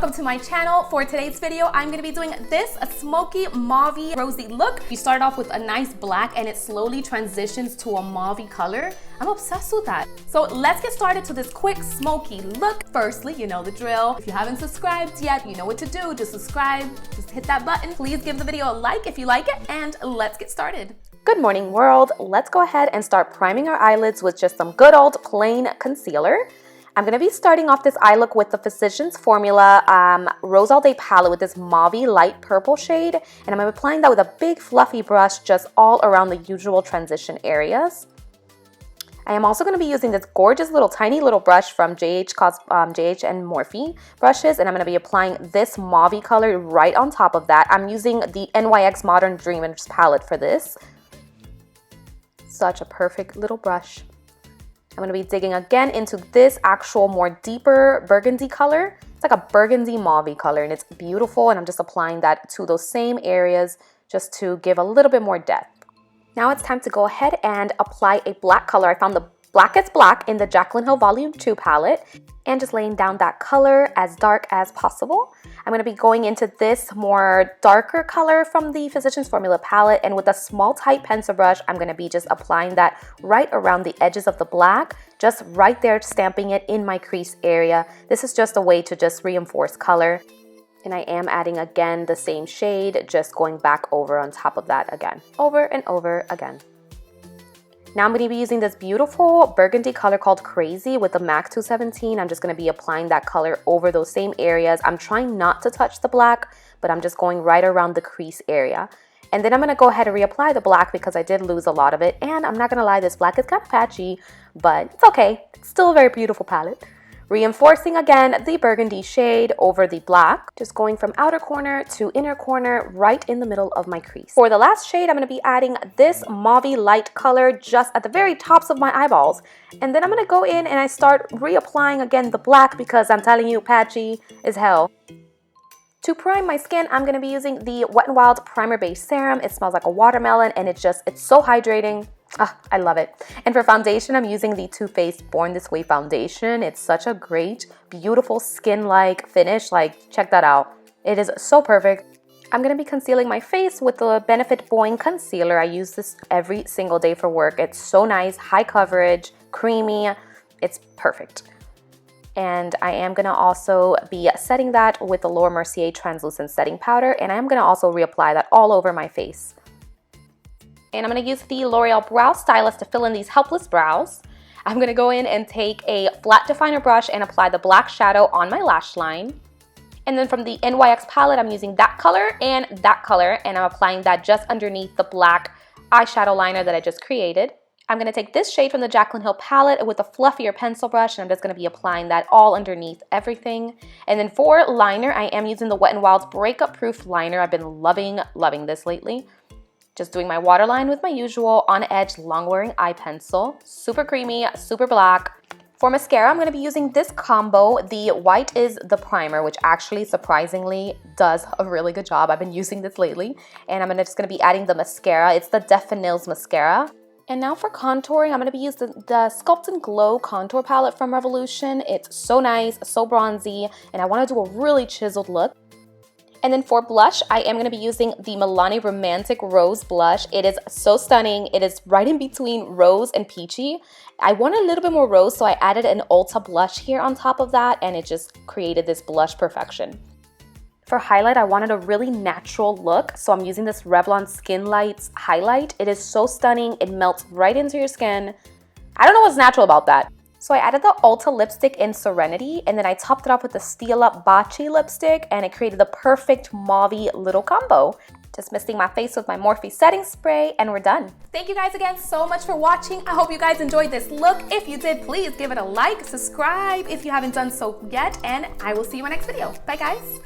welcome to my channel. For today's video, I'm gonna be doing this, a smoky mauve rosy look. You start off with a nice black and it slowly transitions to a mauve color. I'm obsessed with that. So let's get started to this quick smoky look. Firstly, you know the drill. If you haven't subscribed yet, you know what to do. Just subscribe, just hit that button. Please give the video a like if you like it, and let's get started. Good morning, world. Let's go ahead and start priming our eyelids with just some good old plain concealer. I'm going to be starting off this eye look with the Physicians Formula Rose All Day palette with this mauve light purple shade. And I'm going to be applying that with a big fluffy brush just all around the usual transition areas. I am also going to be using this gorgeous little tiny little brush from JH and Morphe brushes. And I'm going to be applying this mauve color right on top of that. I'm using the NYX Modern Dreamers palette for this. Such a perfect little brush. I'm going to be digging again into this actual more deeper burgundy color. It's like a burgundy mauve color and it's beautiful, and I'm just applying that to those same areas just to give a little bit more depth. Now it's time to go ahead and apply a black color. I found the Blackest Black in the Jaclyn Hill Volume 2 palette and just laying down that color as dark as possible. I'm going to be going into this more darker color from the Physicians Formula palette, and with a small tight pencil brush, I'm going to be just applying that right around the edges of the black, just right there, stamping it in my crease area. This is just a way to just reinforce color. And I am adding again the same shade, just going back over on top of that again, over and over again. Now I'm going to be using this beautiful burgundy color called Crazy with the MAC 217. I'm just going to be applying that color over those same areas. I'm trying not to touch the black, but I'm just going right around the crease area. And then I'm going to go ahead and reapply the black because I did lose a lot of it. And I'm not going to lie, this black is kind of patchy, but it's okay. It's still a very beautiful palette. Reinforcing again the burgundy shade over the black, just going from outer corner to inner corner right in the middle of my crease. For the last shade, I'm going to be adding this mauve light color just at the very tops of my eyeballs. And then I'm going to go in and I start reapplying again the black because I'm telling you, patchy as hell. To prime my skin, I'm going to be using the Wet n Wild Primer Base Serum. It smells like a watermelon and it's so hydrating. I love it. And for foundation, I'm using the Too Faced Born This Way foundation. It's such a great, beautiful skin-like finish. Like, check that out. It is so perfect. I'm going to be concealing my face with the Benefit Boing Concealer. I use this every single day for work. It's so nice, high coverage, creamy. It's perfect. And I am going to also be setting that with the Laura Mercier Translucent Setting Powder. And I am going to also reapply that all over my face. And I'm going to use the L'Oreal Brow Stylist to fill in these helpless brows. I'm going to go in and take a flat definer brush and apply the black shadow on my lash line. And then from the NYX palette, I'm using that color, and I'm applying that just underneath the black eyeshadow liner that I just created. I'm going to take this shade from the Jaclyn Hill palette with a fluffier pencil brush, and I'm just going to be applying that all underneath everything. And then for liner, I am using the Wet n Wild's Breakup Proof Liner. I've been loving this lately. Just doing my waterline with my usual on-edge long-wearing eye pencil. Super creamy, super black. For mascara, I'm going to be using this combo. The White is the primer, which actually surprisingly does a really good job. I've been using this lately. And I'm just going to be adding the mascara. It's the Definils mascara. And now for contouring, I'm going to be using the Sculpt and Glow contour palette from Revolution. It's so nice, so bronzy, and I want to do a really chiseled look. And then for blush, I am going to be using the Milani Romantic Rose Blush. It is so stunning. It is right in between rose and peachy. I wanted a little bit more rose, so I added an Ulta blush here on top of that, and it just created this blush perfection. For highlight, I wanted a really natural look, so I'm using this Revlon Skin Lights highlight. It is so stunning. It melts right into your skin. I don't know what's natural about that. So I added the Ulta lipstick in Serenity, and then I topped it off with the Stila Baci lipstick, and it created the perfect mauve little combo. Just misting my face with my Morphe setting spray, and we're done. Thank you guys again so much for watching. I hope you guys enjoyed this look. If you did, please give it a like, subscribe if you haven't done so yet, and I will see you in my next video. Bye guys.